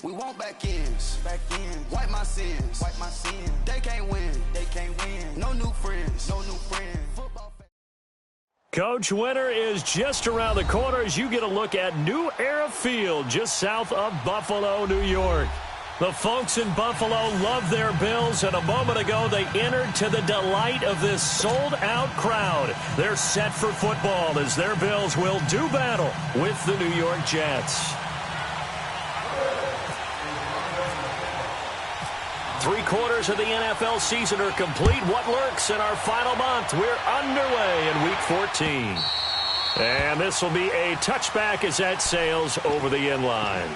We want back ends. Wipe my sins. They can't win. No new friends. Football. Coach, winter is just around the corner as you get a look at New Era Field just south of Buffalo, New York. The folks in Buffalo love their Bills, and a moment ago they entered to the delight of this sold-out crowd. They're set for football as their Bills will do battle with the New York Jets. 3/4 of the NFL season are complete. What lurks in our final month? We're underway in Week 14. And this will be a touchback as that sails over the end line.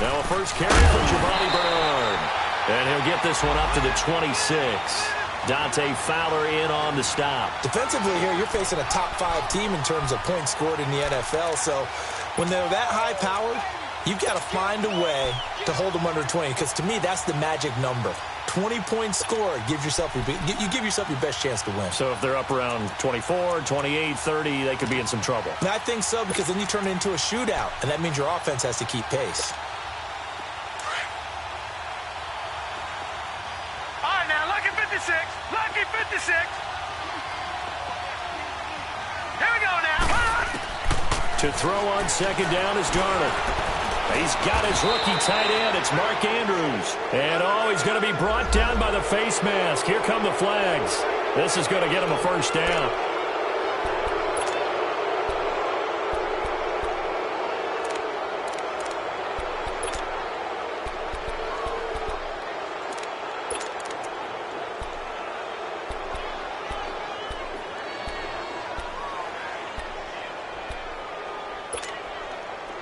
Now a first carry for Giovanni Bernard. And he'll get this one up to the 26. Dante Fowler in on the stop. Defensively here, you're facing a top-5 team in terms of points scored in the NFL. So when they're that high-powered, you've got to find a way to hold them under 20. Because to me, that's the magic number. 20 points scored, you give yourself your best chance to win. So if they're up around 24, 28, 30, they could be in some trouble. And I think so, because then you turn it into a shootout, and that means your offense has to keep pace. Lucky 56. Here we go now. To throw on second down is Darnold. He's got his rookie tight end. It's Mark Andrews. And, he's going to be brought down by the face mask. Here come the flags. This is going to get him a first down.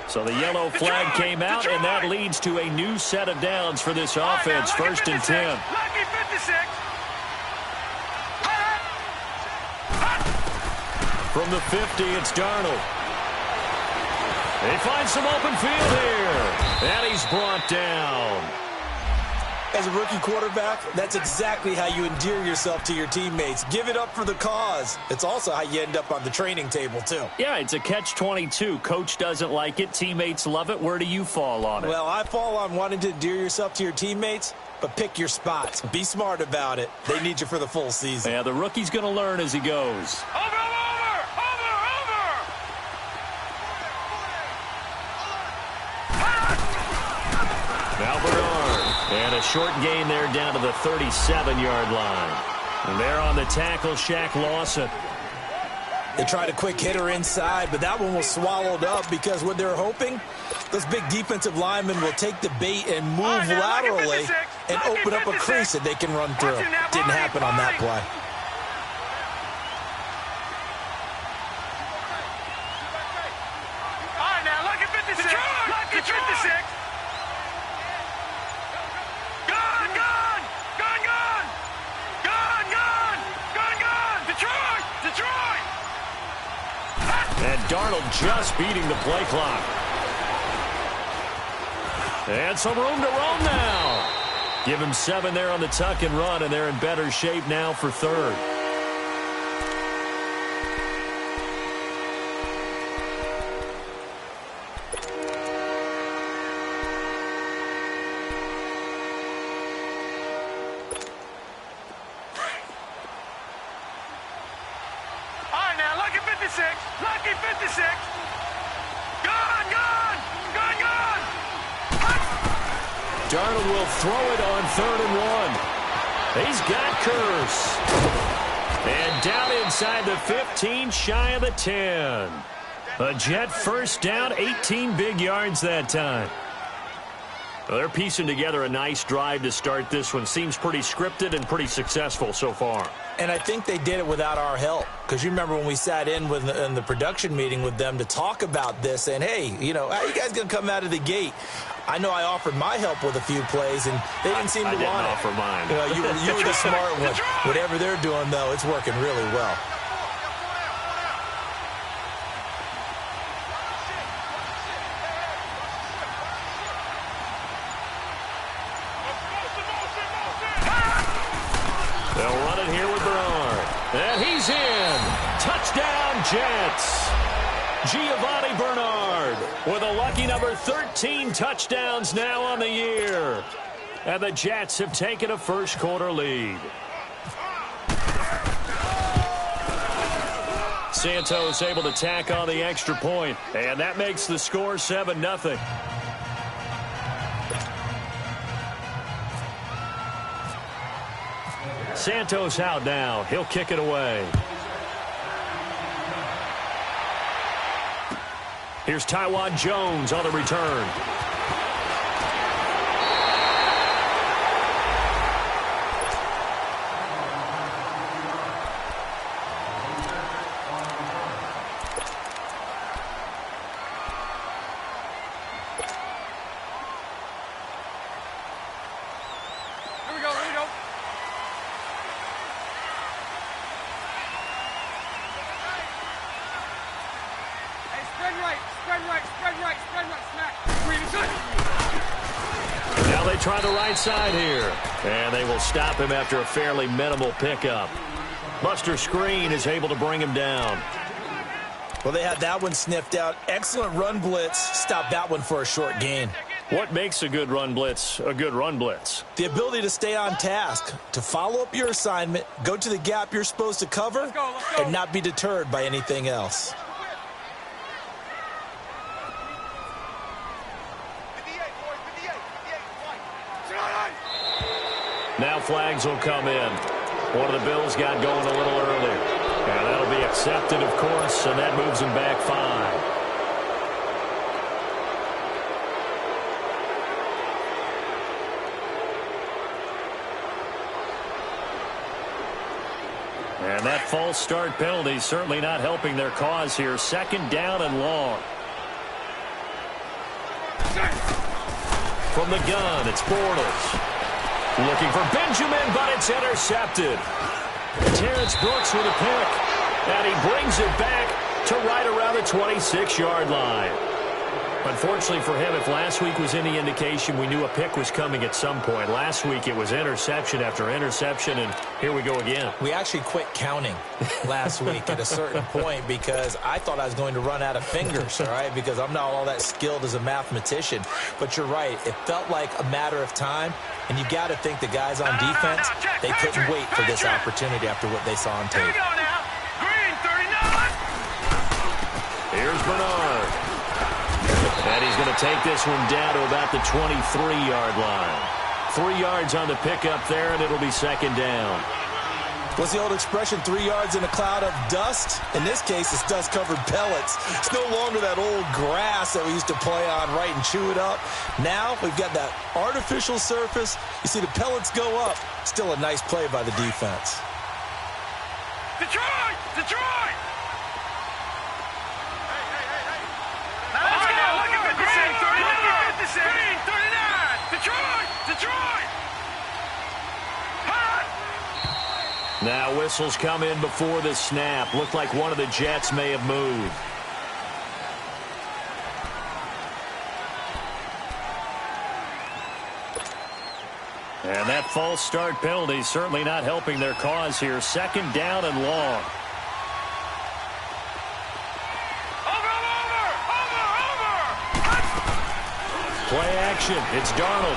So the yellow flag came out, and that leads to a new set of downs for this offense. First and 10. Lucky 56. From the 50, it's Darnold. He finds some open field here, and he's brought down. As a rookie quarterback, that's exactly how you endear yourself to your teammates. Give it up for the cause. It's also how you end up on the training table, too. Yeah, it's a catch-22. Coach doesn't like it. Teammates love it. Where do you fall on it? Well, I fall on wanting to endear yourself to your teammates, but pick your spots. Be smart about it. They need you for the full season. Yeah, the rookie's going to learn as he goes. Over. Now Bernard. And a short gain there down to the 37-yard line. And there on the tackle, Shaq Lawson. They tried a quick hitter inside, but that one was swallowed up because what they're hoping, those big defensive linemen will take the bait and move laterally and open up a crease that they can run through. Didn't happen on that play. All right, now look at 56. Look at 56. And Darnold just beating the play clock. And some room to roam now. Give him 7 there on the tuck and run, and they're in better shape now for third. Lucky 56. Gone. Darnold will throw it on 3rd and 1. He's got Curse. And down inside the 15, shy of the 10. A Jet first down, 18 big yards that time. Well, they're piecing together a nice drive to start this one. Seems pretty scripted and pretty successful so far. And I think they did it without our help. Because you remember when we sat in the production meeting with them to talk about this, and hey, you know, how are you guys going to come out of the gate? I know I offered my help with a few plays, and they didn't seem to want it. I didn't offer mine. You know, you were the smart one. Whatever they're doing, though, it's working really well. They'll run it here with Bernard. And he's in. Touchdown, Jets. Giovanni Bernard with a lucky number 13 touchdowns now on the year. And the Jets have taken a first-quarter lead. Santos able to tack on the extra point, and that makes the score 7-0. Santos out now. He'll kick it away. Here's Taiwan Jones on the return. Here we go, here we go. Hey, spread right, spread right, spread right, spread right, smack. Green inside. Now they try the right side here. And they will stop him after a fairly minimal pickup. Buster Screen is able to bring him down. Well, they had that one sniffed out. Excellent run blitz. Stop that one for a short gain. What makes a good run blitz a good run blitz? The ability to stay on task, to follow up your assignment, go to the gap you're supposed to cover, Let's go. and not be deterred by anything else. Now flags will come in. One of the Bills got going a little early. And that'll be accepted, of course, and that moves him back 5. And that false start penalty certainly not helping their cause here. 2nd down and long. From the gun, it's Bortles. Looking for Benjamin, but it's intercepted. Terrence Brooks with a pick. And he brings it back to right around the 26-yard line. Unfortunately for him, if last week was any indication, we knew a pick was coming at some point. Last week it was interception after interception, and here we go again. We actually quit counting last week at a certain point because I thought I was going to run out of fingers, all right, because I'm not all that skilled as a mathematician. But you're right. It felt like a matter of time, and you got to think the guys on defense, they couldn't wait for this opportunity after what they saw on tape. Here we go now. Green, 39. Here's Bernard. And he's going to take this one down to about the 23-yard line. 3 yards on the pickup there, and it'll be 2nd down. What's the old expression, 3 yards in a cloud of dust? In this case, it's dust-covered pellets. It's no longer that old grass that we used to play on, right, and chew it up. Now we've got that artificial surface. You see the pellets go up. Still a nice play by the defense. Detroit! Detroit! Green, 39! Detroit! Detroit! Hot! Now whistles come in before the snap. Looked like one of the Jets may have moved. And that false start penalty certainly not helping their cause here. 2nd down and long. Play action. It's Darnold.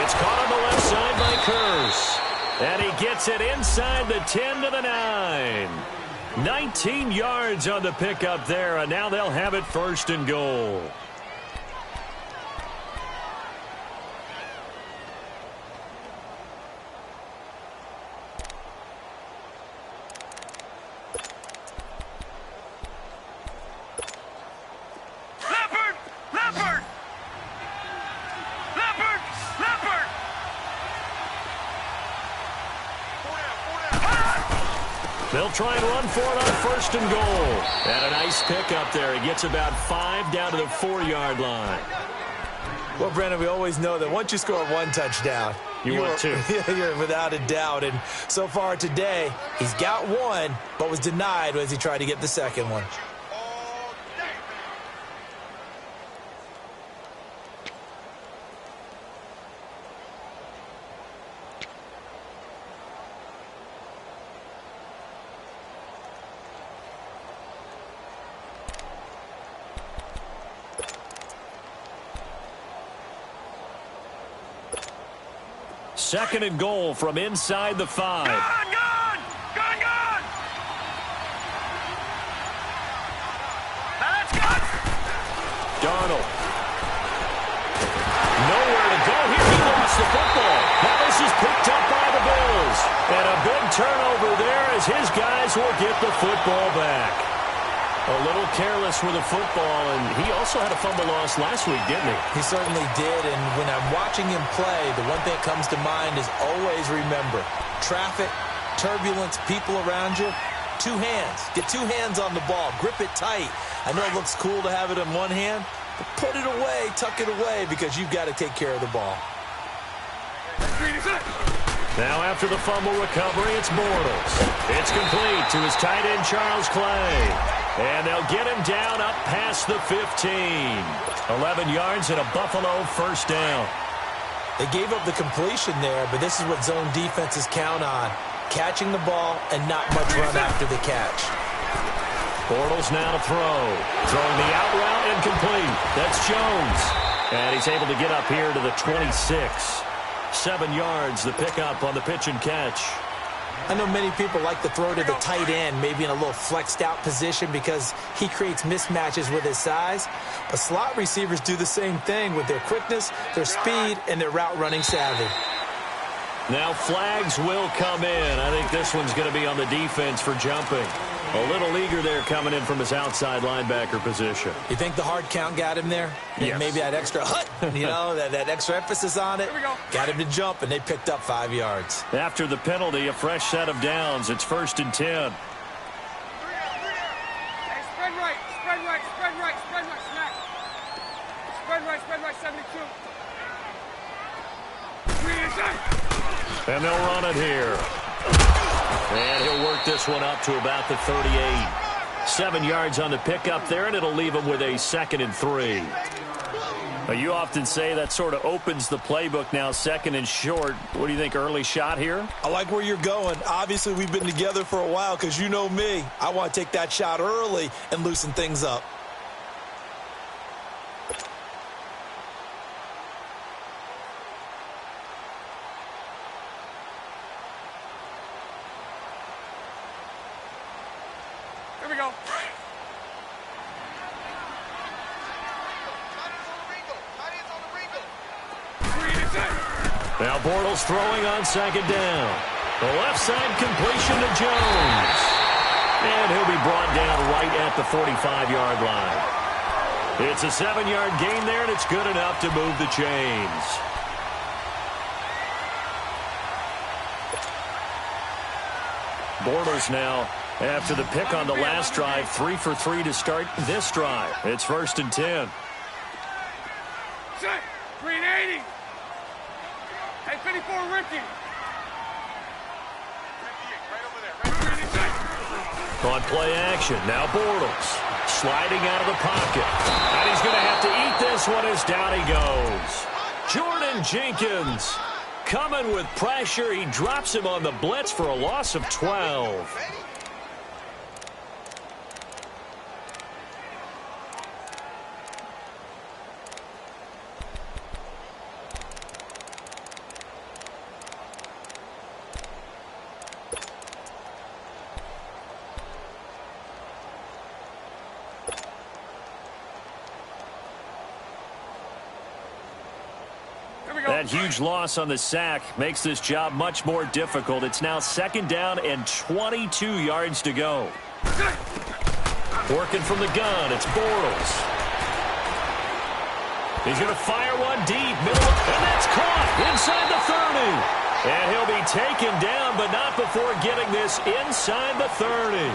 It's caught on the left side by Curse. And he gets it inside the 10 to the 9. 19 yards on the pickup there, and now they'll have it 1st and goal. They'll try and run for it on first and goal. And a nice pickup there. He gets about 5 down to the 4-yard line. Well, Brandon, we always know that once you score one touchdown, you're two. You're without a doubt. And so far today, he's got one, but was denied as he tried to get the second one. Second and goal from inside the 5. Gone! That's good! Darnold. Nowhere to go here. He lost the football. Now this is picked up by the Bills. And a big turnover there as his guys will get the football back. A little careless with the football, and he also had a fumble loss last week, didn't he? He certainly did, and when I'm watching him play, the one thing that comes to mind is always remember, traffic, turbulence, people around you, 2 hands. Get 2 hands on the ball. Grip it tight. I know it looks cool to have it in one hand, but put it away, tuck it away, because you've got to take care of the ball. Now after the fumble recovery, it's Bortles. It's complete to his tight end, Charles Clay. And they'll get him down up past the 15. 11 yards and a Buffalo first down. They gave up the completion there, but this is what zone defenses count on. Catching the ball and not much run after the catch. Bortles now to throw. Throwing the out route incomplete. That's Jones. And he's able to get up here to the 26. 7 yards, the pickup on the pitch and catch. I know many people like to throw to the tight end, maybe in a little flexed out position because he creates mismatches with his size. But slot receivers do the same thing with their quickness, their speed, and their route running savvy. Now flags will come in. I think this one's going to be on the defense for jumping. A little eager there coming in from his outside linebacker position. You think the hard count got him there? Yes. Maybe that extra that extra emphasis on it got him to jump, and they picked up 5 yards. After the penalty, a fresh set of downs. It's 1st and 10. Hey, spread right, snack. Spread right, 72. And they'll run it here. And he'll work this one up to about the 38. 7 yards on the pickup there, and it'll leave him with a 2nd and 3. Now, you often say that sort of opens the playbook now, 2nd and short. What do you think, early shot here? I like where you're going. Obviously, we've been together for a while because you know me. I want to take that shot early and loosen things up. Here we go. Now Bortles throwing on 2nd down. The left side completion to Jones. And he'll be brought down right at the 45-yard line. It's a 7-yard gain there, and it's good enough to move the chains. Bortles now, after the pick on the last drive, 3 for 3 to start this drive. It's 1st and 10. Set. 380. Hey, 54, Ricky. On play action, now Bortles sliding out of the pocket. And he's going to have to eat this one as down he goes. Jordan Jenkins coming with pressure. He drops him on the blitz for a loss of 12. That huge loss on the sack makes this job much more difficult. It's now 2nd down and 22 yards to go. Working from the gun, it's Bortles. He's going to fire one deep, middle, and that's caught inside the 30. And he'll be taken down, but not before getting this inside the 30.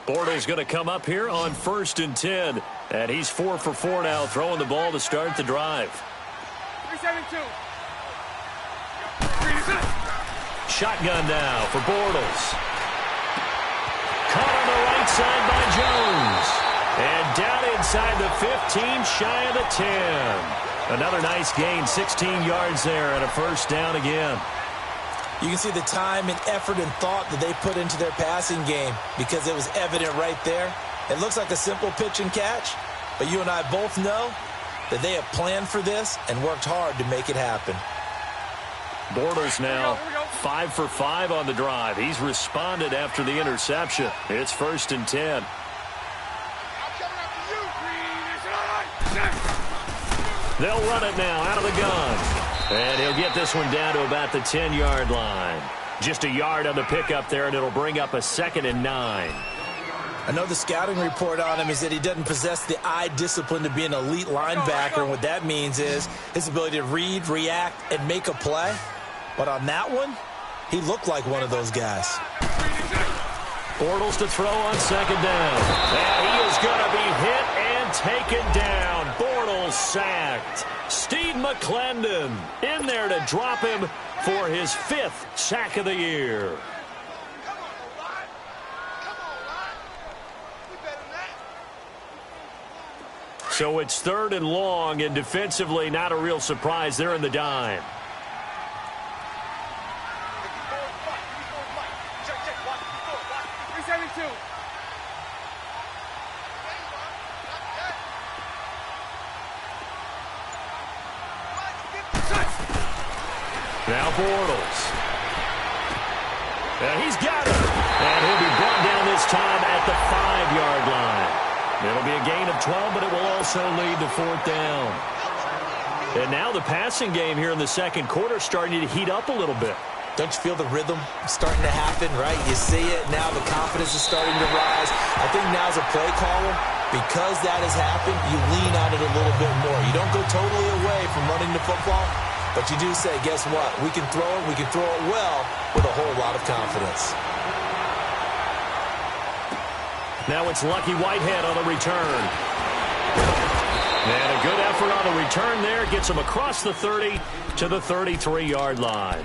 Bortles going to come up here on 1st and 10. And he's 4 for 4 now, throwing the ball to start the drive. 3-7-2. Shotgun now for Bortles. Caught on the right side by Jones. And down inside the 15, shy of the 10. Another nice gain, 16 yards there, and a first down again. You can see the time and effort and thought that they put into their passing game because it was evident right there. It looks like a simple pitch and catch, but you and I both know that they have planned for this and worked hard to make it happen. Bortles now 5 for 5 on the drive. He's responded after the interception. It's 1st and 10. They'll run it now out of the gun. And he'll get this one down to about the 10-yard line. Just a yard on the pickup there, and it'll bring up a 2nd and 9. I know the scouting report on him is that he doesn't possess the eye discipline to be an elite linebacker. And what that means is his ability to read, react, and make a play. But on that one, he looked like one of those guys. Bortles to throw on 2nd down. And he is going to be hit and taken down. Bortles sacked. Steve McClendon in there to drop him for his 5th sack of the year. So it's 3rd and long, and defensively not a real surprise. They're in the dime. Now Bortles. And he's got it. And he'll be brought down this time at the 5-yard line. It'll be a gain of 12, but it will also lead to 4th down. And now the passing game here in the 2nd quarter starting to heat up a little bit. Don't you feel the rhythm starting to happen, right? You see it. Now the confidence is starting to rise. I think now as a play caller, because that has happened, you lean on it a little bit more. You don't go totally away from running the football, but you do say, guess what? We can throw it. We can throw it well with a whole lot of confidence. Now it's Lucky Whitehead on the return. And a good effort on the return there. Gets him across the 30 to the 33-yard line.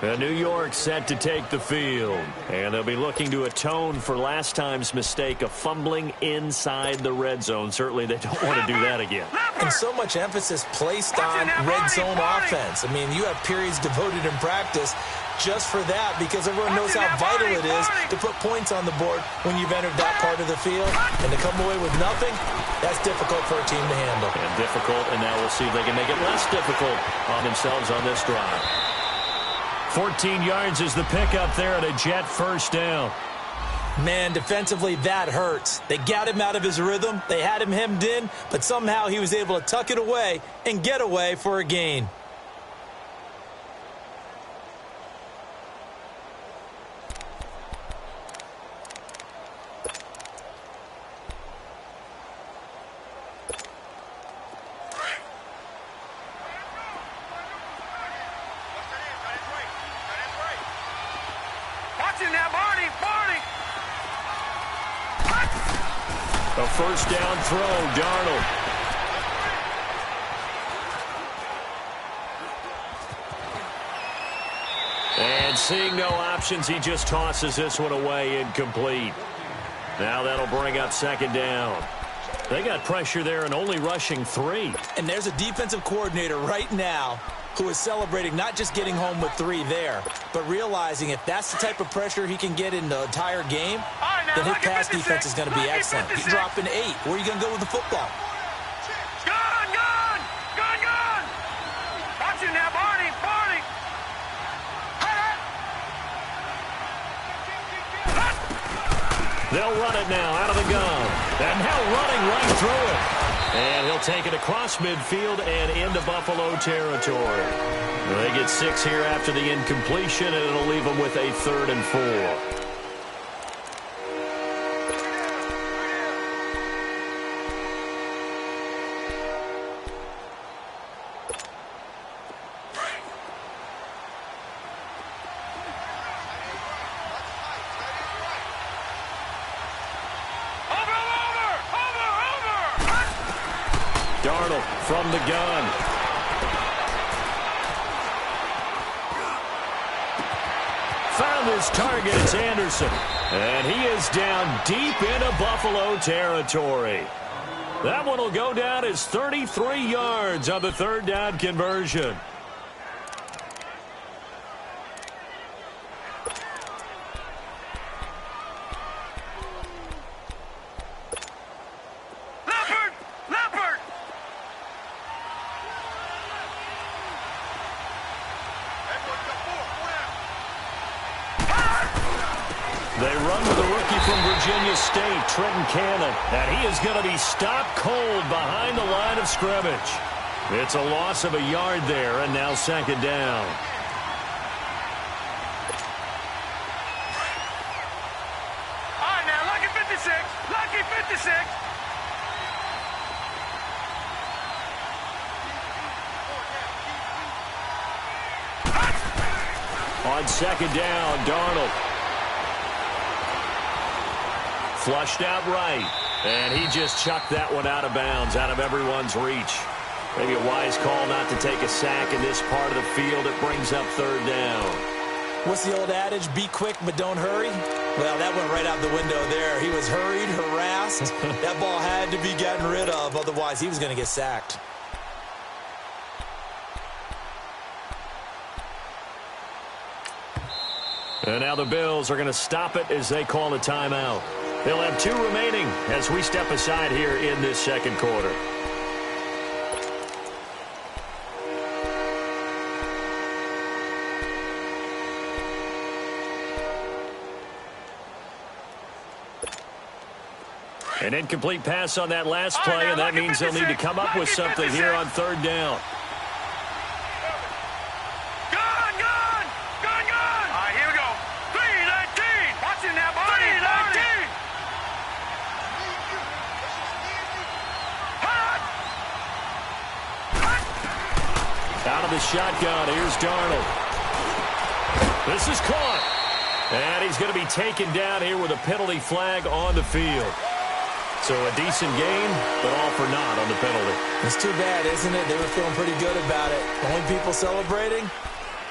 And New York set to take the field. And they'll be looking to atone for last time's mistake of fumbling inside the red zone. Certainly they don't want to do that again. And so much emphasis placed on red zone offense. I mean, you have periods devoted in practice just for that because everyone knows how vital it is to put points on the board when you've entered that part of the field. And to come away with nothing, that's difficult for a team to handle. And difficult, and now we'll see if they can make it less difficult on themselves on this drive. 14 yards is the pickup there at a Jet first down. Man, defensively, that hurts. They got him out of his rhythm. They had him hemmed in, but somehow he was able to tuck it away and get away for a gain. A first down throw, Darnold. And seeing no options, he just tosses this one away, incomplete. Now that'll bring up 2nd down. They got pressure there and only rushing 3. And there's a defensive coordinator right now who is celebrating not just getting home with 3 there, but realizing if that's the type of pressure he can get in the entire game, then his pass defense is going to be excellent. He's dropping 8. Where are you going to go with the football? Gun! Watch it now, Barney! They'll run it now out of the gun. And now running right through it. And he'll take it across midfield and into Buffalo territory. They get 6 here after the incompletion, and it'll leave them with a 3rd and 4. Darnold from the gun. Found his target. It's Anderson. And he is down deep into Buffalo territory. That one will go down as 33 yards on the 3rd down conversion. They run with a rookie from Virginia State, Trenton Cannon, and he is going to be stopped cold behind the line of scrimmage. It's a loss of a yard there, and now 2nd down. All right, now, lucky 56. Lucky 56. On 2nd down, Darnold. Flushed out right, and he just chucked that one out of bounds, out of everyone's reach. Maybe a wise call not to take a sack in this part of the field. It brings up 3rd down. What's the old adage? Be quick, but don't hurry? Well, that went right out the window there. He was hurried, harassed. That ball had to be gotten rid of, otherwise he was going to get sacked. And now the Bills are going to stop it as they call a timeout. They'll have 2 remaining as we step aside here in this 2nd quarter. An incomplete pass on that last play, and that means they'll need to come up with something here on 3rd down. Out of the shotgun, here's Darnold. This is caught. And he's going to be taken down here with a penalty flag on the field. So a decent game, but all for naught on the penalty. It's too bad, isn't it? They were feeling pretty good about it. The only people celebrating,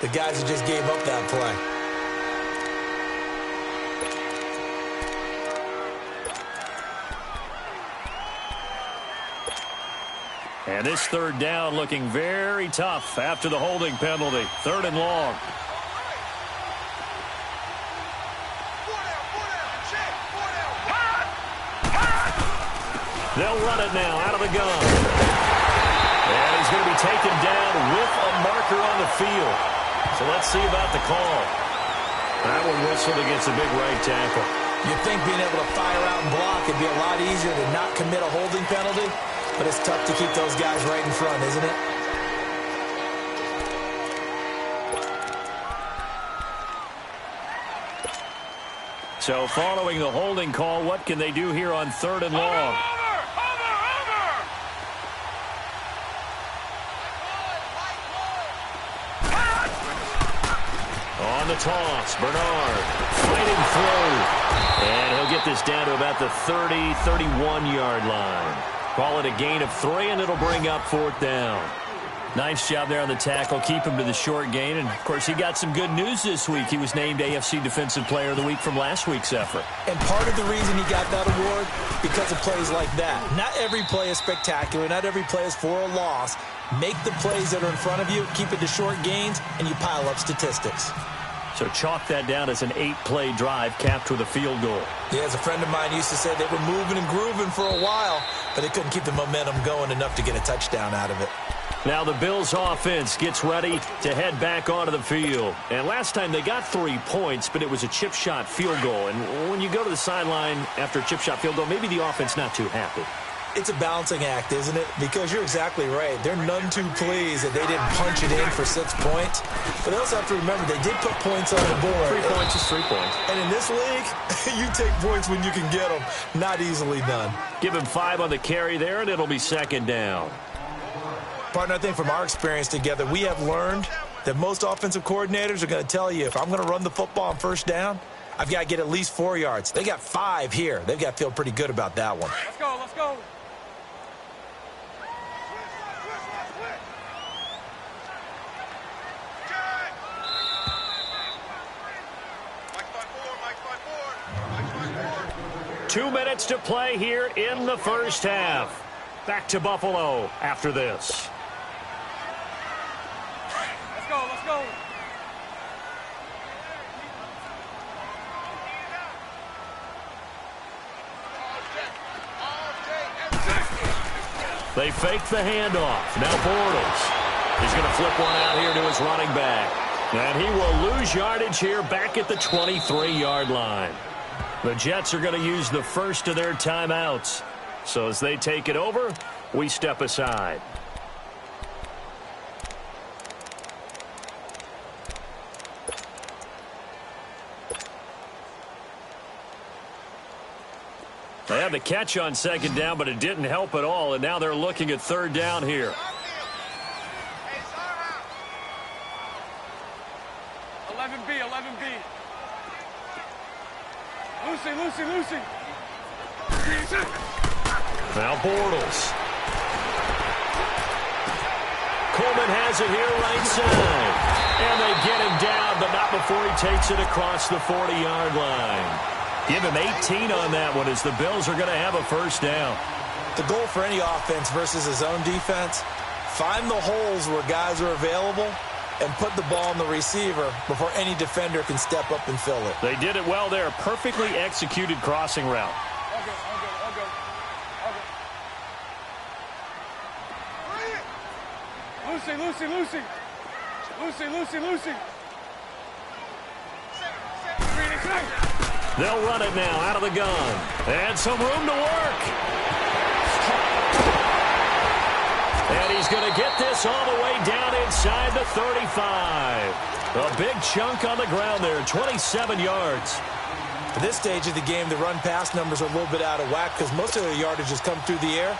the guys who just gave up that play. And this 3rd down looking very tough after the holding penalty. 3rd and long. They'll run it now out of the gun. And he's going to be taken down with a marker on the field. So let's see about the call. That one whistled against a big right tackle. You'd think being able to fire out and block would be a lot easier to not commit a holding penalty. But it's tough to keep those guys right in front, isn't it? So following the holding call, what can they do here on 3rd and long? On the toss, Bernard fighting through. And he'll get this down to about the 30, 31-yard line. Call it a gain of 3, and it'll bring up 4th down. Nice job there on the tackle. Keep him to the short gain. And, of course, he got some good news this week. He was named AFC Defensive Player of the Week from last week's effort. And part of the reason he got that award, because of plays like that. Not every play is spectacular. Not every play is for a loss. Make the plays that are in front of you, keep it to short gains, and you pile up statistics. So chalk that down as an 8-play drive capped with a field goal. Yeah, as a friend of mine used to say, they were moving and grooving for a while, but they couldn't keep the momentum going enough to get a touchdown out of it. Now the Bills offense gets ready to head back onto the field. And last time they got 3 points, but it was a chip shot field goal. And when you go to the sideline after a chip shot field goal, maybe the offense not too happy. It's a balancing act, isn't it? Because you're exactly right. They're none too pleased that they didn't punch it in for 6 points. But they also have to remember they did put points on the board. 3 points is 3 points. And in this league, you take points when you can get them. Not easily done. Give him 5 on the carry there, and it'll be second down. Partner, I think from our experience together, we have learned that most offensive coordinators are going to tell you, if I'm going to run the football on first down, I've got to get at least 4 yards. They got 5 here. They've got to feel pretty good about that one. Let's go, let's go. Two minutes to play here in the first half. Back to Buffalo after this. Let's go, let's go. They fake the handoff. Now Bortles. He's going to flip one out here to his running back. And he will lose yardage here back at the 23-yard line. The Jets are going to use the first of their timeouts. So as they take it over, we step aside. They had the catch on second down, but it didn't help at all, and now they're looking at third down here. 11B, 11B. Lucy. Now Bortles. Coleman has it here right side. And they get him down, but not before he takes it across the 40-yard line. Give him 18 on that one as the Bills are going to have a first down. The goal for any offense versus his own defense, find the holes where guys are available and put the ball on the receiver before any defender can step up and fill it. They did it well there. Perfectly executed crossing route. All good. Lucy. They'll run it now out of the gun. And some room to work. And he's going to get this all the way down inside the 35. A big chunk on the ground there, 27 yards. At this stage of the game, the run-pass numbers are a little bit out of whack because most of their yardage has come through the air.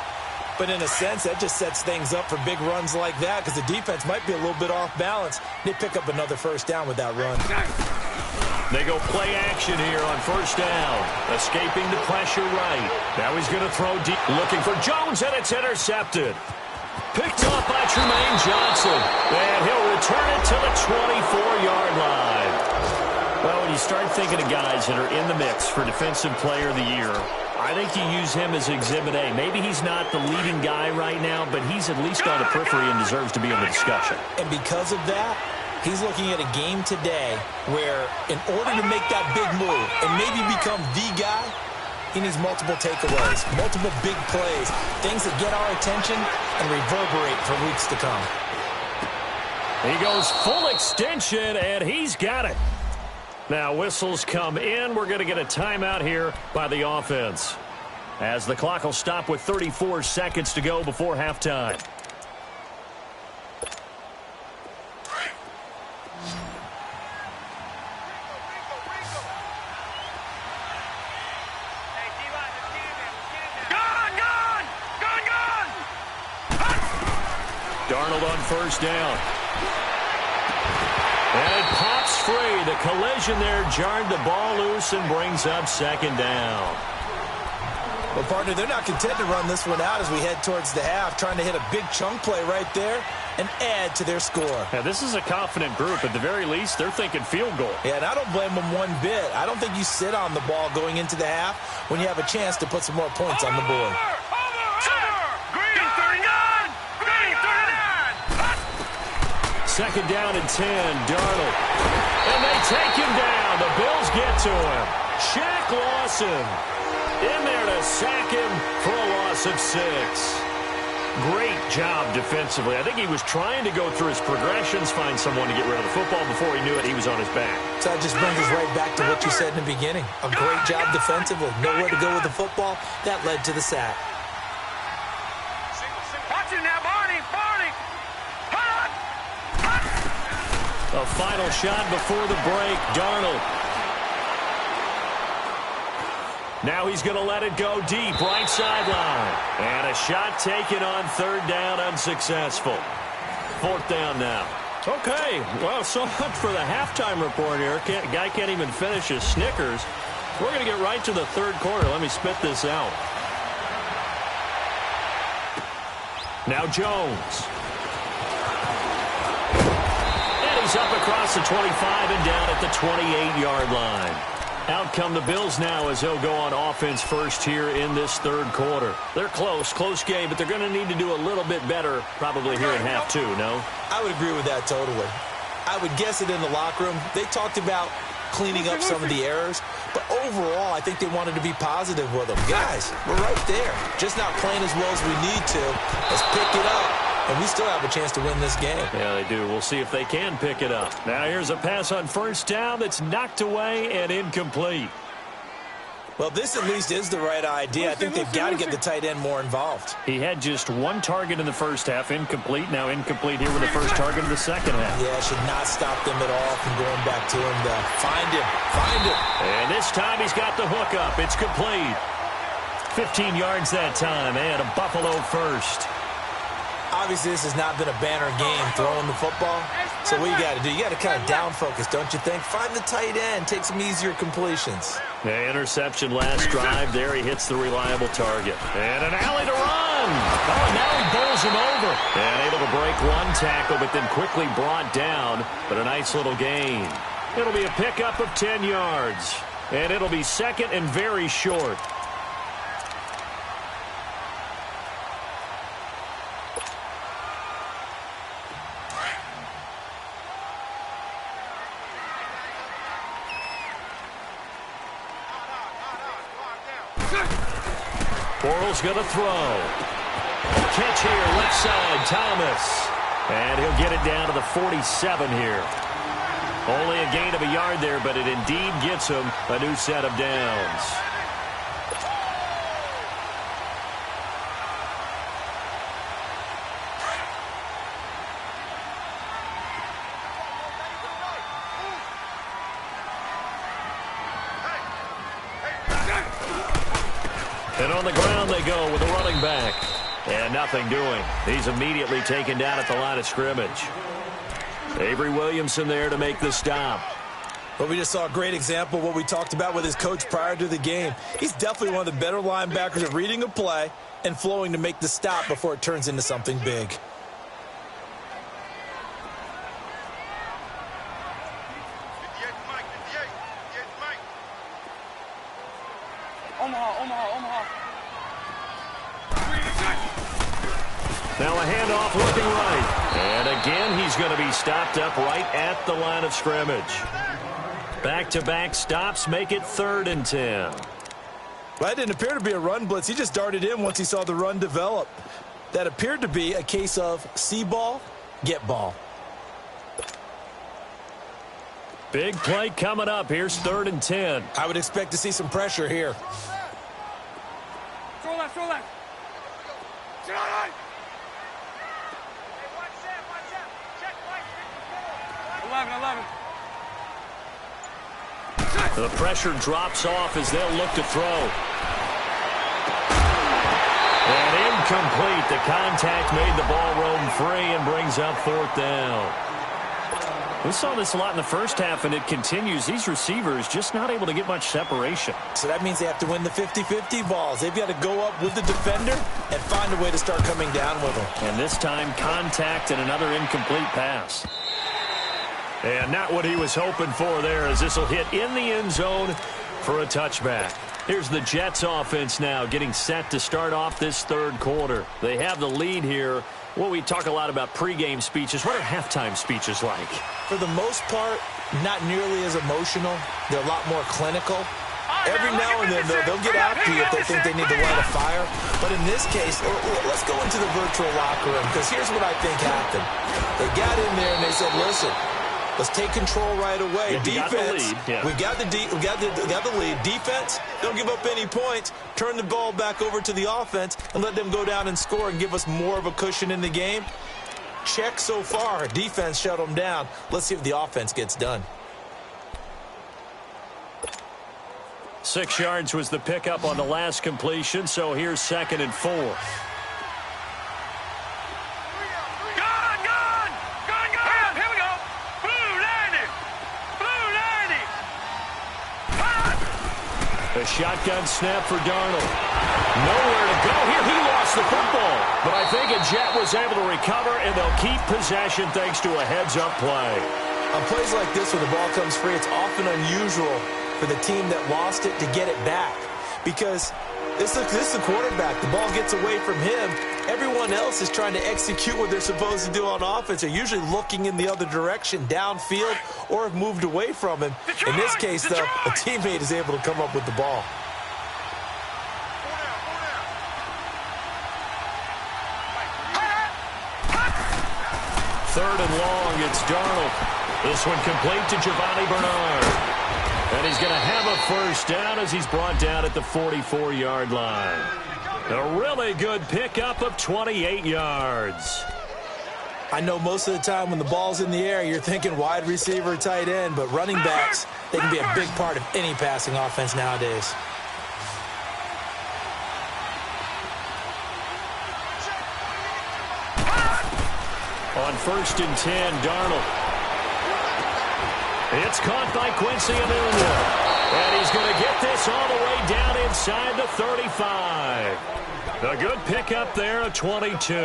But in a sense, that just sets things up for big runs like that because the defense might be a little bit off balance. They pick up another first down with that run. They go play action here on first down. Escaping the pressure right. Now he's going to throw deep. Looking for Jones, and it's intercepted. Picked off by Tremaine Johnson. And he'll return it to the 24-yard line. Well, when you start thinking of guys that are in the mix for Defensive Player of the Year, I think you use him as Exhibit A. Maybe he's not the leading guy right now, but he's at least on the periphery and deserves to be in the discussion. And because of that, he's looking at a game today where in order to make that big move and maybe become the guy, he needs multiple takeaways, multiple big plays, things that get our attention and reverberate for weeks to come. He goes full extension, and he's got it. Now whistles come in. We're going to get a timeout here by the offense, as the clock will stop with 34 seconds to go before halftime. Darnold on first down. And it pops free. The collision there jarred the ball loose and brings up second down. Well, partner, they're not content to run this one out as we head towards the half, trying to hit a big chunk play right there and add to their score. Now, this is a confident group. At the very least, they're thinking field goal. Yeah, and I don't blame them one bit. I don't think you sit on the ball going into the half when you have a chance to put some more points on the board. Second down and 10, Darnold. And they take him down. The Bills get to him. Shaq Lawson in there to sack him for a loss of 6. Great job defensively. I think he was trying to go through his progressions, find someone to get rid of the football. Before he knew it, he was on his back. So that just brings us right back to what you said in the beginning. A great job defensively. Nowhere to go with the football. That led to the sack. you now, Barney. A final shot before the break. Darnold. Now he's going to let it go deep, right sideline. And a shot taken on third down, unsuccessful. Fourth down now. Okay, well, so much for the halftime report here. Guy can't even finish his Snickers. We're going to get right to the third quarter. Let me spit this out. Now Jones. And he's up across the 25 and down at the 28-yard line. Out come the Bills now as they'll go on offense first here in this third quarter. They're close game, but they're going to need to do a little bit better probably here in half two, no? I would agree with that totally. I would guess it in the locker room. They talked about cleaning up some of the errors, but overall, I think they wanted to be positive with them. Guys, we're right there. Just not playing as well as we need to. Let's pick it up. And we still have a chance to win this game. Yeah, they do. We'll see if they can pick it up. Now here's a pass on first down that's knocked away and incomplete. Well, this at least is the right idea. I think they've got to get the tight end more involved. He had just one target in the first half, incomplete. Now incomplete here with the first target of the second half. Yeah, should not stop them at all from going back to him. Find him. And this time he's got the hook up. It's complete. 15 yards that time, and a Buffalo first. Obviously, this has not been a banner game throwing the football. So what you got to do, you got to kind of down focus, don't you think? Find the tight end, take some easier completions. The interception last drive there. He hits the reliable target. And an alley to run. Oh, now he bowls him over. And able to break one tackle, but then quickly brought down. But a nice little gain. It'll be a pickup of 10 yards. And it'll be second and very short. Bortles going to throw. Catch here, left side, Thomas. And he'll get it down to the 47 here. Only a gain of a yard there, but it indeed gets him a new set of downs. And on the ground they go with a running back. And nothing doing. He's immediately taken down at the line of scrimmage. Avery Williamson there to make the stop. Well, we just saw a great example of what we talked about with his coach prior to the game. He's definitely one of the better linebackers at reading a play and flowing to make the stop before it turns into something big. Omaha. Now a handoff looking right. And again, he's going to be stopped up right at the line of scrimmage. Back-to-back stops make it 3rd and 10. Well, that didn't appear to be a run blitz. He just darted in once he saw the run develop. That appeared to be a case of see ball, get ball. Big play coming up. Here's 3rd and 10. I would expect to see some pressure here. Throw left. Sit on right. Hey, watch out. Check right. 11. The pressure drops off as they'll look to throw. And incomplete. The contact made the ball roam free and brings up 4th down. We saw this a lot in the first half, and it continues. These receivers just not able to get much separation. So that means they have to win the 50-50 balls. They've got to go up with the defender and find a way to start coming down with them. And this time, contact and another incomplete pass. And not what he was hoping for there, as this will hit in the end zone for a touchback. Here's the Jets offense now getting set to start off this 3rd quarter. They have the lead here. Well, we talk a lot about pregame speeches. What are halftime speeches like? For the most part, not nearly as emotional. They're a lot more clinical. Every now and then, they'll get after you if they think they need to light a fire. But in this case, let's go into the virtual locker room, because here's what I think happened. They got in there and they said, listen, Let's take control right away. Yeah, Defense, we got the lead. We got the lead. Defense, don't give up any points. Turn the ball back over to the offense and let them go down and score and give us more of a cushion in the game. Check so far. Defense shut them down. Let's see if the offense gets done. 6 yards was the pickup on the last completion, so here's 2nd and 4. A shotgun snap for Darnold. Nowhere to go here. He lost the football. But I think a Jet was able to recover, and they'll keep possession thanks to a heads-up play. On plays like this when the ball comes free, it's often unusual for the team that lost it to get it back. Because this is the quarterback. The ball gets away from him. Everyone else is trying to execute what they're supposed to do on offense. They're usually looking in the other direction, downfield, or have moved away from him. In this case, though, a teammate is able to come up with the ball. Third and long, it's Darnold. This one complete to Giovanni Bernard. And he's going to have a first down as he's brought down at the 44-yard line. A really good pickup of 28 yards. I know most of the time when the ball's in the air, you're thinking wide receiver, tight end, but running backs, they can be a big part of any passing offense nowadays. On 1st and 10, Darnold. It's caught by Quincy Amelia. And he's going to get this all the way down inside the 35. A good pickup there of 22.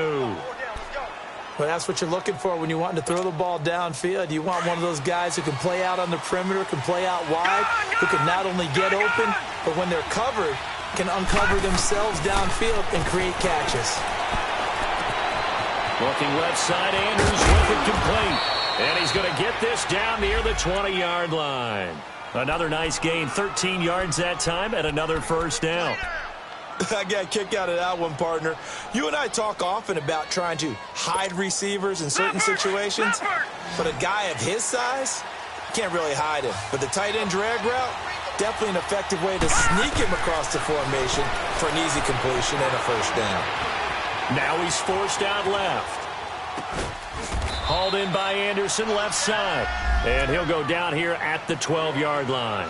Well, that's what you're looking for when you're wanting to throw the ball downfield. You want one of those guys who can play out on the perimeter, can play out wide, who can not only get open, but when they're covered, can uncover themselves downfield and create catches. Looking left side, Andrews with it complete. And he's going to get this down near the 20-yard line. Another nice gain, 13 yards that time, and another first down. I got a kick out of that one, partner. You and I talk often about trying to hide receivers in certain situations, but a guy of his size, can't really hide him. But the tight end drag route, definitely an effective way to sneak him across the formation for an easy completion and a first down. Now he's forced out left. Hauled in by Anderson, left side. And he'll go down here at the 12-yard line.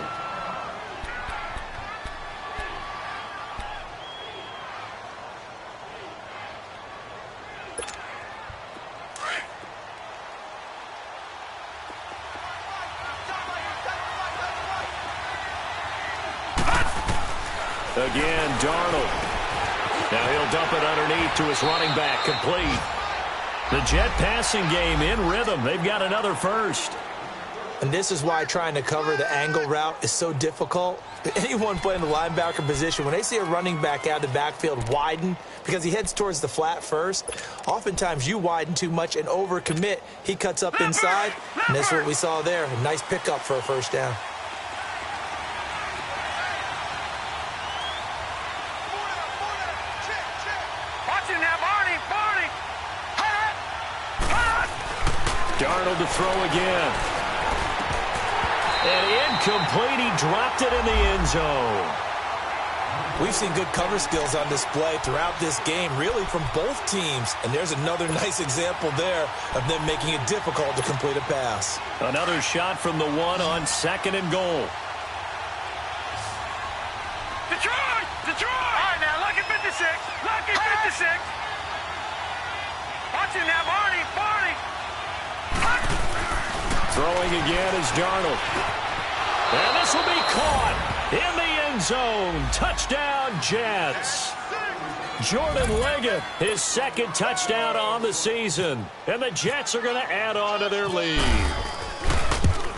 Again, Darnold. Now he'll dump it underneath to his running back, complete. The Jet passing game in rhythm. They've got another first. And this is why trying to cover the angle route is so difficult. Anyone playing the linebacker position, when they see a running back out of the backfield widen, because he heads towards the flat first, oftentimes you widen too much and overcommit. He cuts up inside, and that's what we saw there. A nice pickup for a first down. Darnold to throw again. And incomplete. He dropped it in the end zone. We've seen good cover skills on display throughout this game, really from both teams. And there's another nice example there of them making it difficult to complete a pass. Another shot from the 1 on 2nd and goal. Detroit! Detroit! All right, now, lucky 56. Lucky 56. Watch it now, Barney. Barney. Throwing again is Darnold. And this will be caught in the end zone. Touchdown, Jets. Jordan Leggett, his 2nd touchdown on the season. And the Jets are going to add on to their lead.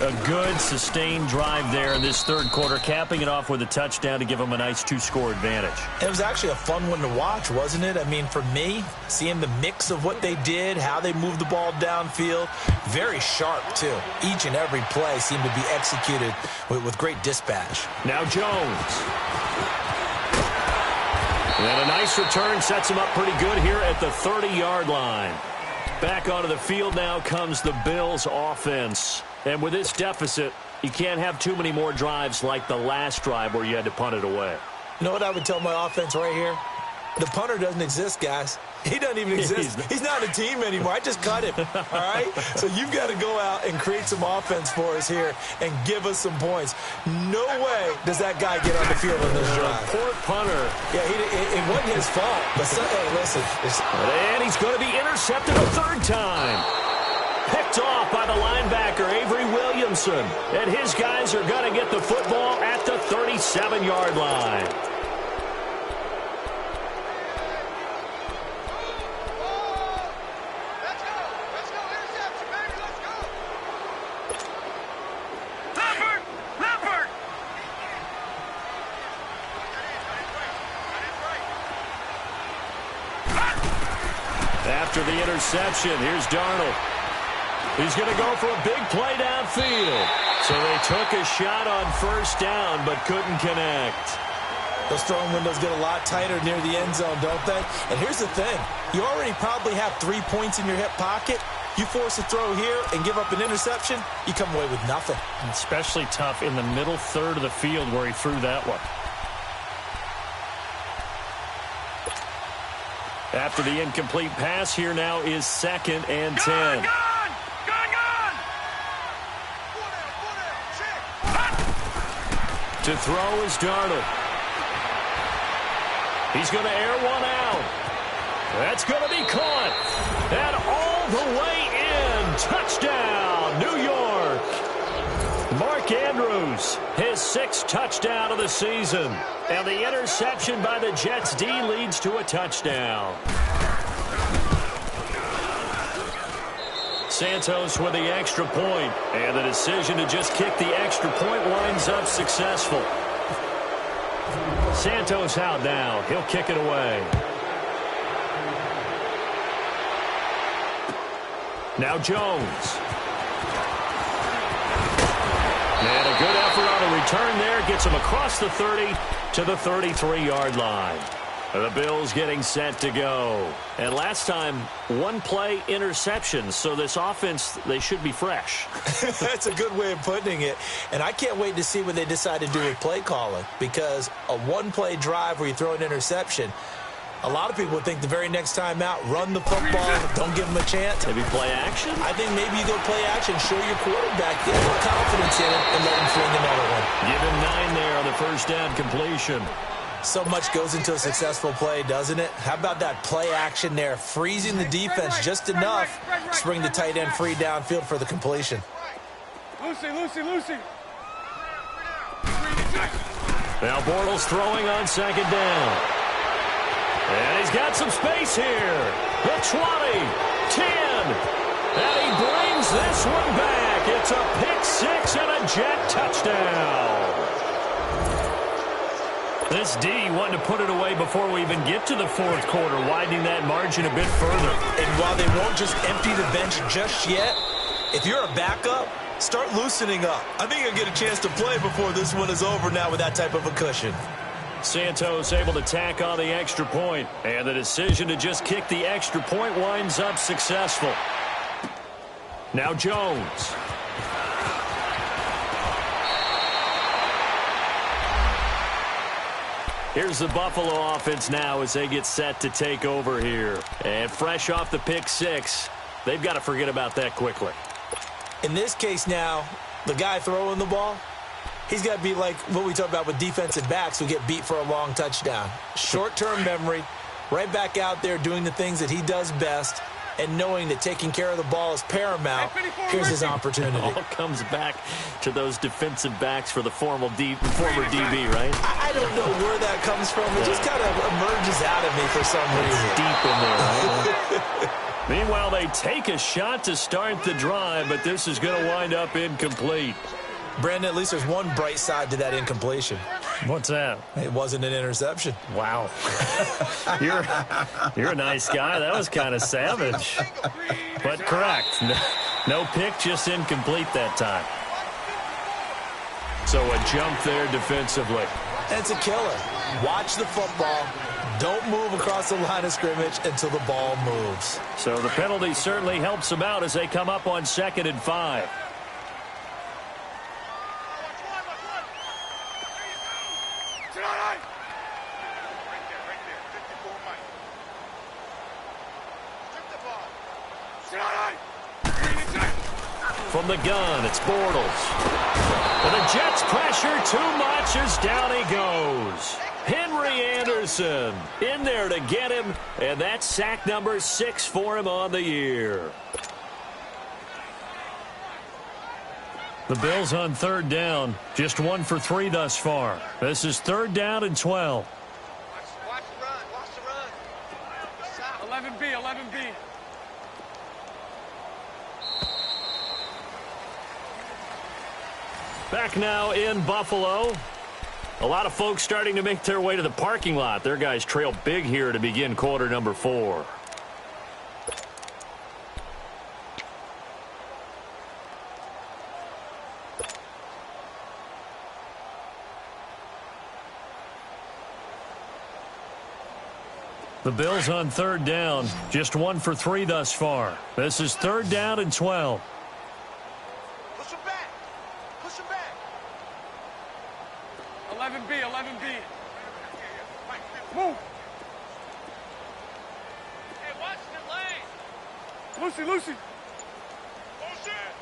A good, sustained drive there in this 3rd quarter, capping it off with a touchdown to give them a nice 2-score advantage. It was actually a fun one to watch, wasn't it? I mean, for me, seeing the mix of what they did, how they moved the ball downfield, very sharp, too. Each and every play seemed to be executed with great dispatch. Now Jones. And a nice return sets him up pretty good here at the 30-yard line. Back onto the field now comes the Bills offense. And with this deficit, you can't have too many more drives like the last drive where you had to punt it away. You know what I would tell my offense right here? The punter doesn't exist, guys. He doesn't even exist. He's not a team anymore. I just cut him, all right? So you've got to go out and create some offense for us here and give us some points. No way does that guy get on the field on this drive. Poor punter. Yeah, it wasn't his fault. But, hey, listen. And he's going to be intercepted a third time. Picked off by the linebacker, Avery Williamson. And his guys are going to get the football at the 37-yard line. After the interception, here's Darnold. He's going to go for a big play downfield. So they took a shot on first down, but couldn't connect. Those throwing windows get a lot tighter near the end zone, don't they? And here's the thing. You already probably have 3 points in your hip pocket. You force a throw here and give up an interception, you come away with nothing. Especially tough in the middle third of the field where he threw that one. After the incomplete pass, here now is 2nd and 10. To throw is Darnold. He's going to air one out. That's going to be caught. And all the way in. Touchdown, New York. Mark Andrews, his 6th touchdown of the season. And the interception by the Jets D leads to a touchdown. Santos with the extra point, and the decision to just kick the extra point winds up successful. Santos out now. He'll kick it away. Now Jones. And a good effort on a return there. Gets him across the 30 to the 33-yard line. The Bills getting set to go. And last time, 1-play interception. So this offense, they should be fresh. That's a good way of putting it. And I can't wait to see what they decide to do with play calling. Because a 1-play drive where you throw an interception, a lot of people would think the very next time out, run the football, don't give them a chance. Maybe play action? I think maybe you go play action, show your quarterback, get a little confidence in him, and let him fling another one. Give him 9 there on the first down completion. So much goes into a successful play, doesn't it? How about that play action there, freezing the defense just enough to bring the tight end free downfield for the completion. Lucy. Now Bortles throwing on 2nd down. And he's got some space here. The 20, 10, and he brings this one back. It's a pick 6 and a Jet touchdown. This D wanting to put it away before we even get to the 4th quarter, widening that margin a bit further. And while they won't just empty the bench just yet, if you're a backup, start loosening up. I think you'll get a chance to play before this one is over now with that type of a cushion. Santos able to tack on the extra point, and the decision to just kick the extra point winds up successful. Now Jones. Here's the Buffalo offense now as they get set to take over here. And fresh off the pick 6, they've got to forget about that quickly. In this case now, the guy throwing the ball, he's got to be like what we talk about with defensive backs who get beat for a long touchdown. Short-term memory, right back out there doing the things that he does best, and knowing that taking care of the ball is paramount. Here's his opportunity. It all comes back to those defensive backs for the former DB, right? I don't know where that comes from. It just kind of emerges out of me for some reason. Deep in there, right? Meanwhile, they take a shot to start the drive, but this is going to wind up incomplete. Brandon, at least there's one bright side to that incompletion. What's that? It wasn't an interception. Wow. You're a nice guy. That was kind of savage. But correct. No pick, just incomplete that time. So a jump there defensively. It's a killer. Watch the football. Don't move across the line of scrimmage until the ball moves. So the penalty certainly helps them out as they come up on 2nd and 5. from the gun. It's Bortles. And the Jets pressure too much as down he goes. Henry Anderson in there to get him, and that's sack number 6 for him on the year. The Bills on third down, just 1 for 3 thus far. This is 3rd down and 12. Watch the run. Watch the run. 11B, 11B. Back now in Buffalo. A lot of folks starting to make their way to the parking lot. Their guys trail big here to begin quarter number 4. The Bills on third down, just 1 for 3 thus far. This is 3rd down and 12. Push him back. Push him back. 11B, 11B. Move. Hey, watch the lane. Lucy, Lucy. Bullshit.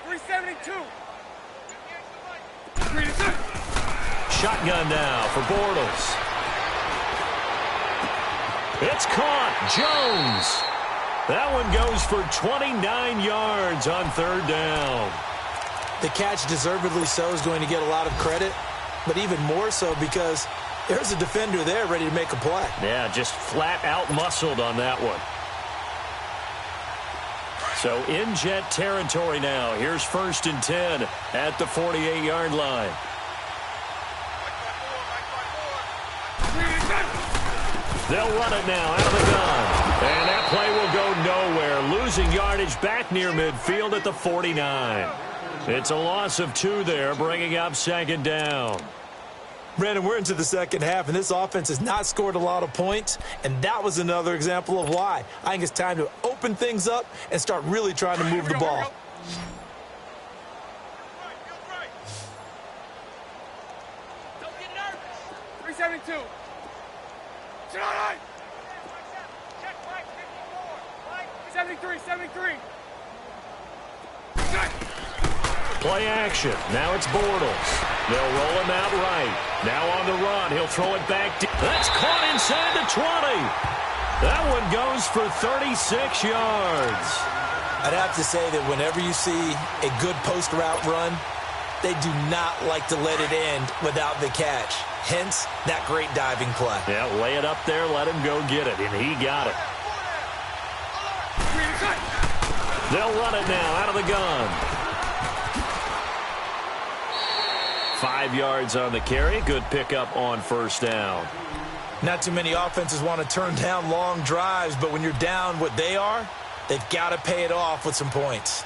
372. Shotgun now for Bortles. It's caught. Jones. That one goes for 29 yards on 3rd down. The catch, deservedly so, is going to get a lot of credit, but even more so because there's a defender there ready to make a play. Yeah, just flat out muscled on that one. So in Jet territory now. Here's 1st and 10 at the 48-yard line. They'll run it now out of the gun. And that play will go nowhere. Losing yardage back near midfield at the 49. It's a loss of 2 there, bringing up 2nd down. Brandon, we're into the second half, and this offense has not scored a lot of points, and that was another example of why. I think it's time to open things up and start really trying to move the ball. Don't get nervous. 372. 73, 73. Play action. Now it's Bortles. They'll roll him out right. Now on the run. He'll throw it back. That's caught inside the 20. That one goes for 36 yards. I'd have to say that whenever you see a good post route run, they do not like to let it end without the catch. Hence, that great diving play. Yeah, lay it up there, let him go get it, and he got it. They'll run it now out of the gun. 5 yards on the carry. Good pickup on 1st down. Not too many offenses want to turn down long drives, but when you're down what they are, they've got to pay it off with some points.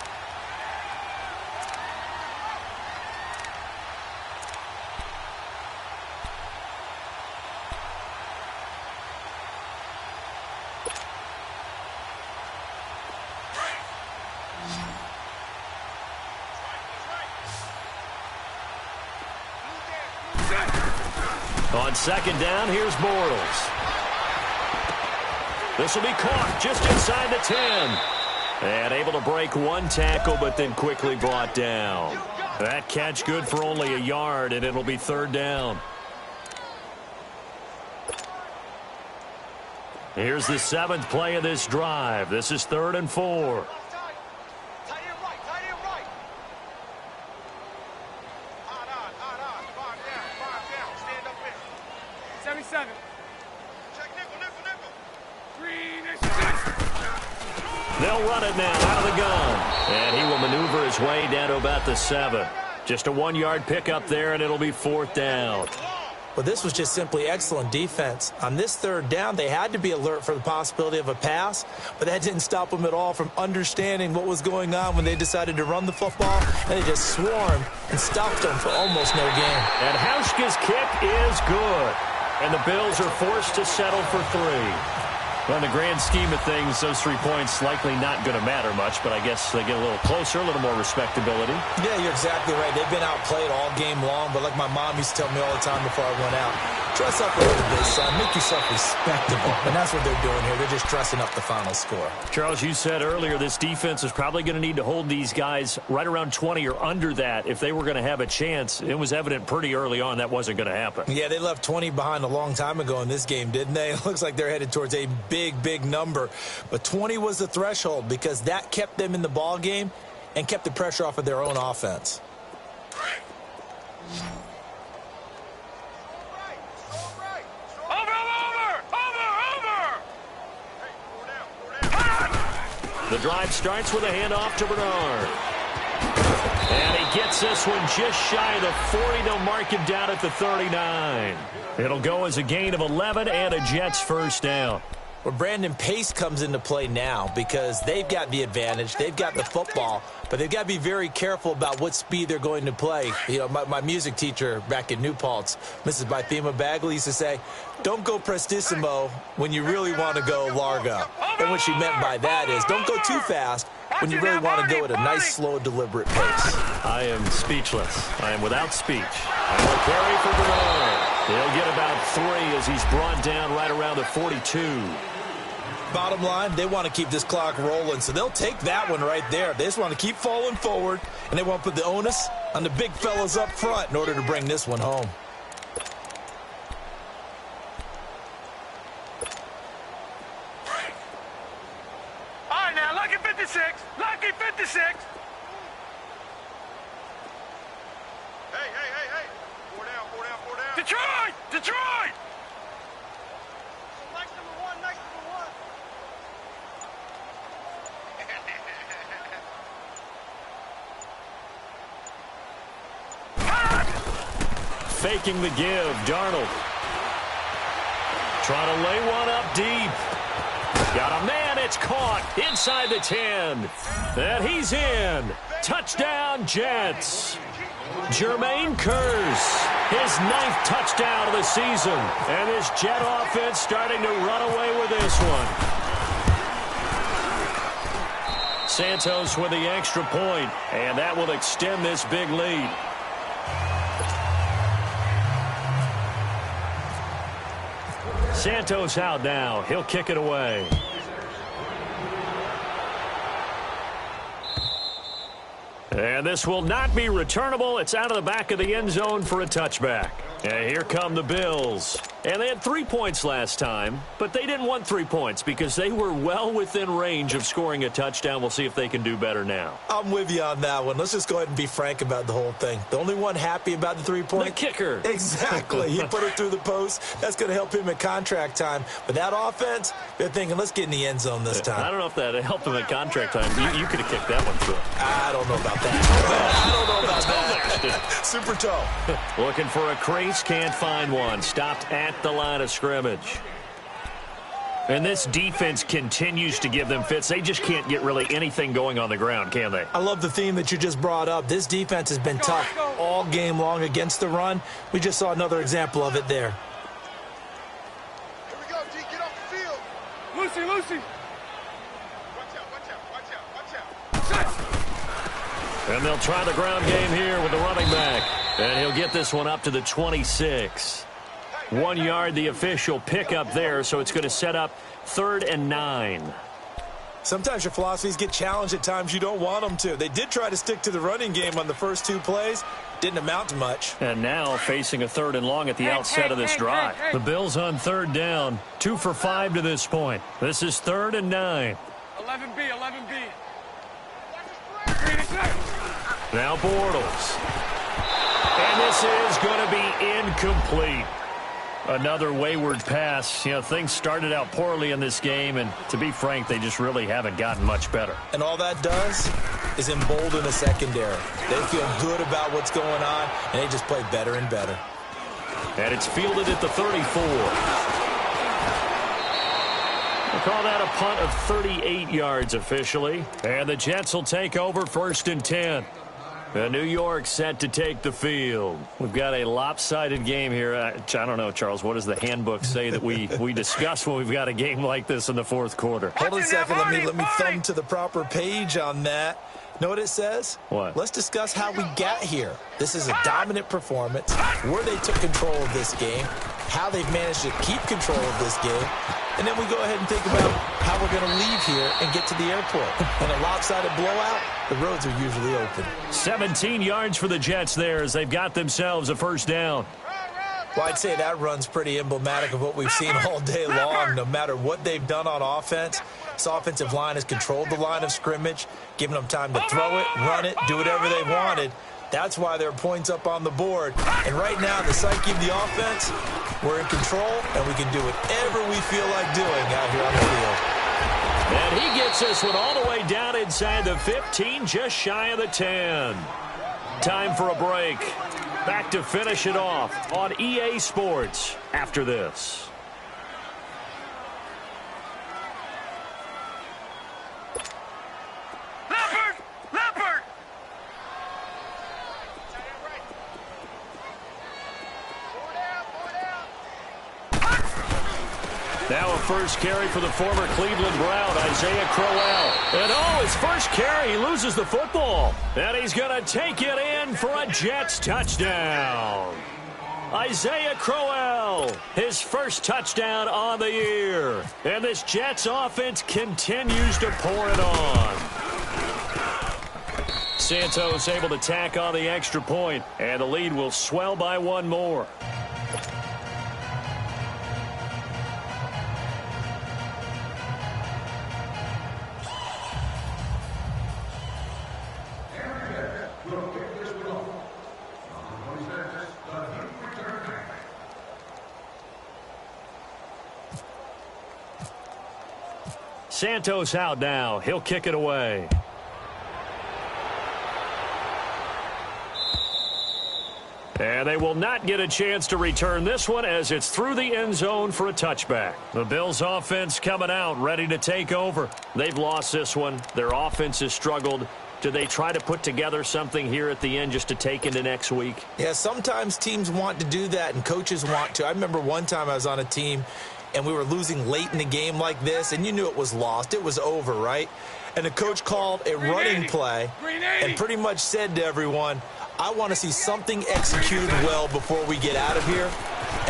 On 2nd down, here's Bortles. This will be caught just inside the 10. And able to break 1 tackle, but then quickly brought down. That catch good for only a yard, and it'll be 3rd down. Here's the 7th play of this drive. This is 3rd and 4. 77. They'll run it now out of the gun. And he will maneuver his way down to about the 7. Just a 1-yard pickup there, and it'll be 4th down. Well, this was just simply excellent defense. On this 3rd down, they had to be alert for the possibility of a pass, but that didn't stop them at all from understanding what was going on when they decided to run the football, and they just swarmed and stopped them for almost no gain. And Hauschka's kick is good. And the Bills are forced to settle for 3. Well, in the grand scheme of things, those 3 points likely not going to matter much, but I guess they get a little closer, a little more respectability. Yeah, you're exactly right. They've been outplayed all game long, but like my mom used to tell me all the time before I went out, dress up a little bit, son. Make yourself respectable. And that's what they're doing here. They're just dressing up the final score. Charles, you said earlier this defense is probably going to need to hold these guys right around 20 or under that if they were going to have a chance. It was evident pretty early on that wasn't going to happen. Yeah, they left 20 behind a long time ago in this game, didn't they? It looks like they're headed towards a big number. But 20 was the threshold because that kept them in the ball game and kept the pressure off of their own offense. The drive starts with a handoff to Bernard. And he gets this one just shy of the 40. They'll mark him down at the 39. It'll go as a gain of 11 and a Jets first down. Well, Brandon, pace comes into play now because they've got the advantage. They've got the football, but they've got to be very careful about what speed they're going to play. You know, my music teacher back in New Paltz, Mrs. Bythema Bagley, used to say, don't go prestissimo when you really want to go largo. And what she meant by that is don't go too fast when you really want to go at a nice, slow, deliberate pace. I am speechless. I am without speech. And a carry for Bernard. He'll get about 3 as he's brought down right around the 42. Bottom line, they want to keep this clock rolling, so they'll take that one right there. They just want to keep falling forward, and they want to put the onus on the big fellas up front in order to bring this one home. All right, now, lucky 56. Lucky 56. Hey. 4 down. Detroit! Next number one. Faking the give, Darnold. Trying to lay one up deep. Got a man, it's caught inside the 10. And he's in. Touchdown, Jets. Jermaine Kearse, his 9th touchdown of the season. And this Jet offense starting to run away with this one. Santos with the extra point, and that will extend this big lead. Santos out now. He'll kick it away. And this will not be returnable. It's out of the back of the end zone for a touchback. And here come the Bills. And they had 3 points last time, but they didn't want 3 points because they were well within range of scoring a touchdown. We'll see if they can do better now. I'm with you on that one. Let's just go ahead and be frank about the whole thing. The only one happy about the 3 points? The kicker. Exactly. He put it through the post. That's going to help him at contract time. But that offense, they're thinking, let's get in the end zone this time. I don't know if that helped him at contract time. You could have kicked that one through. I don't know about that. I don't know about that. Super toe. Looking for a crease, can't find one. Stopped at the line of scrimmage. And this defense continues to give them fits. They just can't get really anything going on the ground, can they? I love the theme that you just brought up. This defense has been tough all game long against the run. We just saw another example of it there. Here we go, D. Get off the field. Lucy. Watch out. And they'll try the ground game here with the running back. And he'll get this one up to the 26. 1 yard, the official pickup there, so it's going to set up 3rd and 9. Sometimes your philosophies get challenged at times you don't want them to. They did try to stick to the running game on the first 2 plays. Didn't amount to much. And now facing a 3rd and long at the outset of this drive. The Bills on 3rd down. 2 for 5 to this point. This is 3rd and 9. 11B. Now Bortles. And this is going to be incomplete. Another wayward pass. You know, things started out poorly in this game, and to be frank, they just really haven't gotten much better. And all that does is embolden the secondary. They feel good about what's going on, and they just play better and better. And it's fielded at the 34. We'll call that a punt of 38 yards officially. And the Jets will take over 1st and 10. New York set to take the field. We've got a lopsided game here. I don't know, Charles, what does the handbook say that we discuss when we've got a game like this in the fourth quarter? Hold on a second. Let me thumb to the proper page on that. Know what it says? What? Let's discuss how we got here. This is a dominant performance, where they took control of this game, how they've managed to keep control of this game, and then we go ahead and think about how we're going to leave here and get to the airport. In a lopsided blowout, the roads are usually open. 17 yards for the Jets there as they've got themselves a first down. Well, I'd say that run's pretty emblematic of what we've seen all day long. No matter what they've done on offense, this offensive line has controlled the line of scrimmage, giving them time to throw it, run it, do whatever they wanted. That's why there are points up on the board. And right now, the psyche of the offense, we're in control, and we can do whatever we feel like doing out here on the field. And he gets this one all the way down inside the 15, just shy of the 10. Time for a break. Back to finish it off on EA Sports after this. Now a first carry for the former Cleveland Brown, Isaiah Crowell. And his first carry, he loses the football. And he's going to take it in for a Jets touchdown. Isaiah Crowell, his first touchdown on the year. And this Jets offense continues to pour it on. Santos able to tack on the extra point, and the lead will swell by one more. Santos out now. He'll kick it away. And they will not get a chance to return this one as it's through the end zone for a touchback. The Bills offense coming out, ready to take over. They've lost this one. Their offense has struggled. Do they try to put together something here at the end just to take into next week? Yeah, sometimes teams want to do that and coaches want to. I remember one time I was on a team and we were losing late in the game like this, and you knew it was lost. It was over, right? And the coach called a running play and pretty much said to everyone, I want to see something executed well before we get out of here.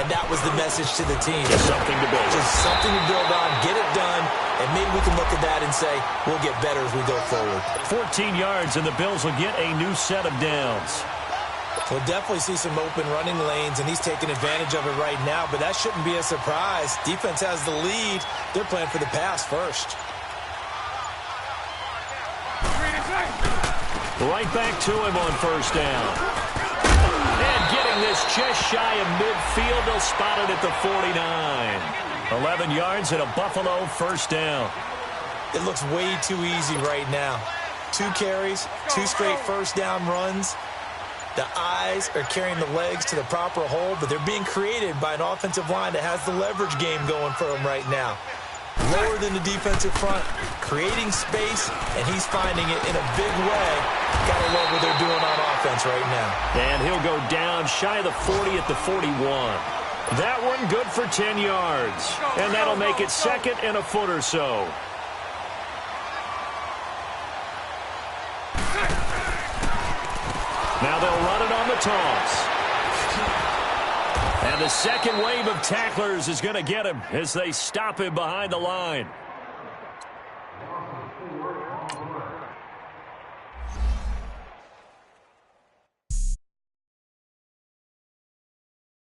And that was the message to the team. Just something to build. Just something to build on, get it done, and maybe we can look at that and say, we'll get better as we go forward. 14 yards, and the Bills will get a new set of downs. We'll definitely see some open running lanes, and he's taking advantage of it right now, but that shouldn't be a surprise. Defense has the lead. They're playing for the pass first. Right back to him on first down. And getting this just shy of midfield. They'll spot it at the 49. 11 yards and a Buffalo first down. It looks way too easy right now. 2 carries, 2 straight first down runs. The eyes are carrying the legs to the proper hole, but they're being created by an offensive line that has the leverage game going for them right now. Lower than the defensive front, creating space, and he's finding it in a big way. Gotta love what they're doing on offense right now. And he'll go down shy of the 40 at the 41. That one good for 10 yards. And that'll make it second and a foot or so. Now they'll run it on the toss. And the second wave of tacklers is going to get him as they stop him behind the line.